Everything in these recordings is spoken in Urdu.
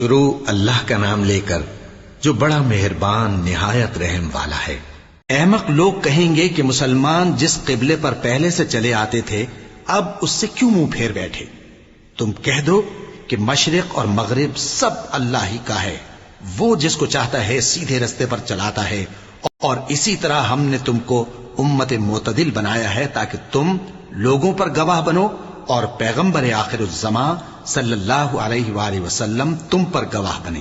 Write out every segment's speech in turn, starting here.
شروع اللہ کا نام لے کر جو بڑا مہربان نہایت رحم والا ہے۔ احمق لوگ کہیں گے کہ مسلمان جس قبلے پر پہلے سے چلے آتے تھے اب اس سے کیوں منہ پھیر بیٹھے؟ تم کہہ دو کہ مشرق اور مغرب سب اللہ ہی کا ہے، وہ جس کو چاہتا ہے سیدھے رستے پر چلاتا ہے، اور اسی طرح ہم نے تم کو امت معتدل بنایا ہے تاکہ تم لوگوں پر گواہ بنو اور پیغمبر آخر الزمان صلی اللہ علیہ وآلہ وسلم تم پر گواہ بنے۔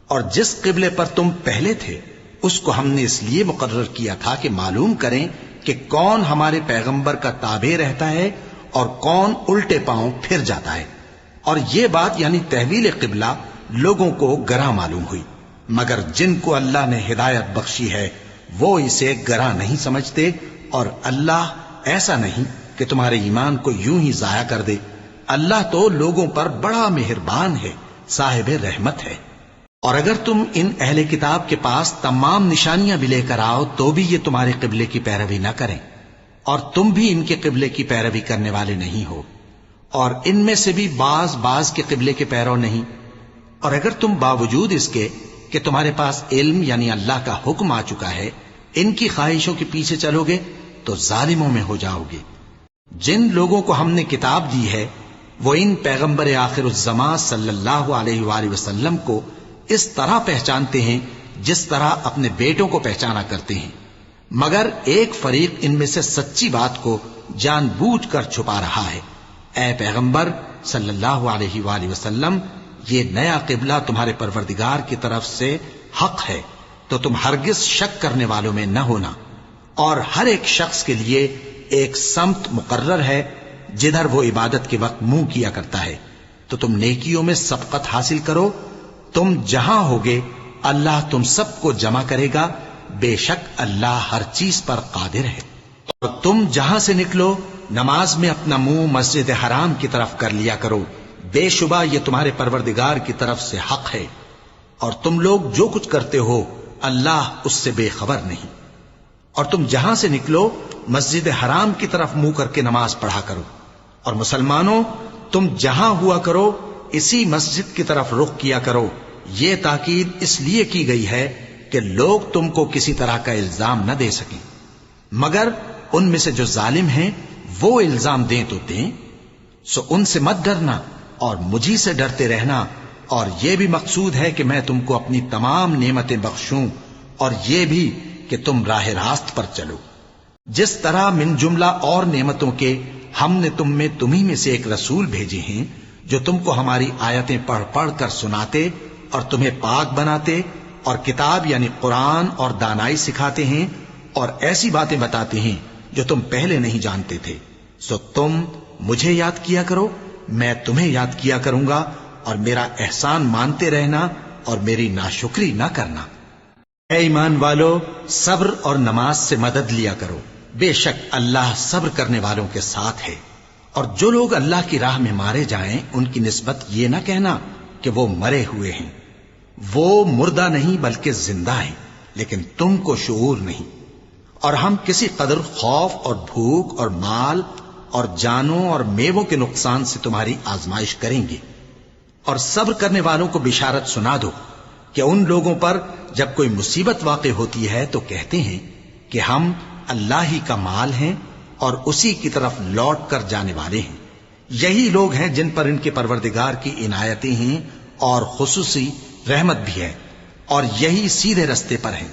اور جس قبلے پر تم پہلے تھے اس کو ہم نے اس لیے مقرر کیا تھا کہ معلوم کریں کہ کون ہمارے پیغمبر کا تابع رہتا ہے اور کون الٹے پاؤں پھر جاتا ہے۔ اور یہ بات یعنی تحویل قبلہ لوگوں کو گراں معلوم ہوئی، مگر جن کو اللہ نے ہدایت بخشی ہے وہ اسے گراں نہیں سمجھتے، اور اللہ ایسا نہیں کہ تمہارے ایمان کو یوں ہی ضائع کر دے۔ اللہ تو لوگوں پر بڑا مہربان ہے، صاحب رحمت ہے۔ اور اگر تم ان اہل کتاب کے پاس تمام نشانیاں بھی لے کر آؤ تو بھی یہ تمہارے قبلے کی پیروی نہ کریں، اور تم بھی ان کے قبلے کی پیروی کرنے والے نہیں ہو، اور ان میں سے بھی بعض کے قبلے کے پیرو نہیں۔ اور اگر تم باوجود اس کے کہ تمہارے پاس علم یعنی اللہ کا حکم آ چکا ہے ان کی خواہشوں کے پیچھے چلو گے تو ظالموں میں ہو جاؤ گے۔ جن لوگوں کو ہم نے کتاب دی ہے وہ ان پیغمبر آخر الزمان صلی اللہ علیہ وآلہ وسلم کو اس طرح پہچانتے ہیں جس طرح اپنے بیٹوں کو پہچانا کرتے ہیں، مگر ایک فریق ان میں سے سچی بات کو جان بوجھ کر چھپا رہا ہے۔ اے پیغمبر صلی اللہ علیہ وآلہ وسلم، یہ نیا قبلہ تمہارے پروردگار کی طرف سے حق ہے تو تم ہرگز شک کرنے والوں میں نہ ہونا، اور ہر ایک شخص کے لیے ایک سمت مقرر ہے جدھر وہ عبادت کے وقت منہ کیا کرتا ہے، تو تم نیکیوں میں سبقت حاصل کرو۔ تم جہاں ہوگے اللہ تم سب کو جمع کرے گا، بے شک اللہ ہر چیز پر قادر ہے۔ اور تم جہاں سے نکلو نماز میں اپنا منہ مسجد حرام کی طرف کر لیا کرو، بے شبہ یہ تمہارے پروردگار کی طرف سے حق ہے، اور تم لوگ جو کچھ کرتے ہو اللہ اس سے بے خبر نہیں۔ اور تم جہاں سے نکلو مسجد حرام کی طرف منہ کر کے نماز پڑھا کرو، اور مسلمانوں تم جہاں ہوا کرو اسی مسجد کی طرف رخ کیا کرو۔ یہ تاکید اس لیے کی گئی ہے کہ لوگ تم کو کسی طرح کا الزام نہ دے سکیں، مگر ان میں سے جو ظالم ہیں وہ الزام دیں تو دیں، سو ان سے مت ڈرنا اور مجھی سے ڈرتے رہنا، اور یہ بھی مقصود ہے کہ میں تم کو اپنی تمام نعمتیں بخشوں، اور یہ بھی کہ تم راہ راست پر چلو۔ جس طرح من جملہ اور نعمتوں کے ہم نے تم میں تمہیں میں سے ایک رسول بھیجے ہیں جو تم کو ہماری آیتیں پڑھ پڑھ کر سناتے اور تمہیں پاک بناتے، اور کتاب یعنی قرآن اور دانائی سکھاتے ہیں، اور ایسی باتیں بتاتے ہیں جو تم پہلے نہیں جانتے تھے، سو تم مجھے یاد کیا کرو، میں تمہیں یاد کیا کروں گا، اور میرا احسان مانتے رہنا اور میری ناشکری نہ کرنا۔ اے ایمان والو، صبر اور نماز سے مدد لیا کرو، بے شک اللہ صبر کرنے والوں کے ساتھ ہے۔ اور جو لوگ اللہ کی راہ میں مارے جائیں ان کی نسبت یہ نہ کہنا کہ وہ مرے ہوئے ہیں، وہ مردہ نہیں بلکہ زندہ ہیں، لیکن تم کو شعور نہیں۔ اور ہم کسی قدر خوف اور بھوک اور مال اور جانوں اور میووں کے نقصان سے تمہاری آزمائش کریں گے، اور صبر کرنے والوں کو بشارت سنا دو کہ ان لوگوں پر جب کوئی مصیبت واقع ہوتی ہے تو کہتے ہیں کہ ہم اللہ ہی کا مال ہیں اور اسی کی طرف لوٹ کر جانے والے ہیں۔ یہی لوگ ہیں جن پر ان کے پروردگار کی عنایتیں ہیں اور خصوصی رحمت بھی ہے، اور یہی سیدھے رستے پر ہیں۔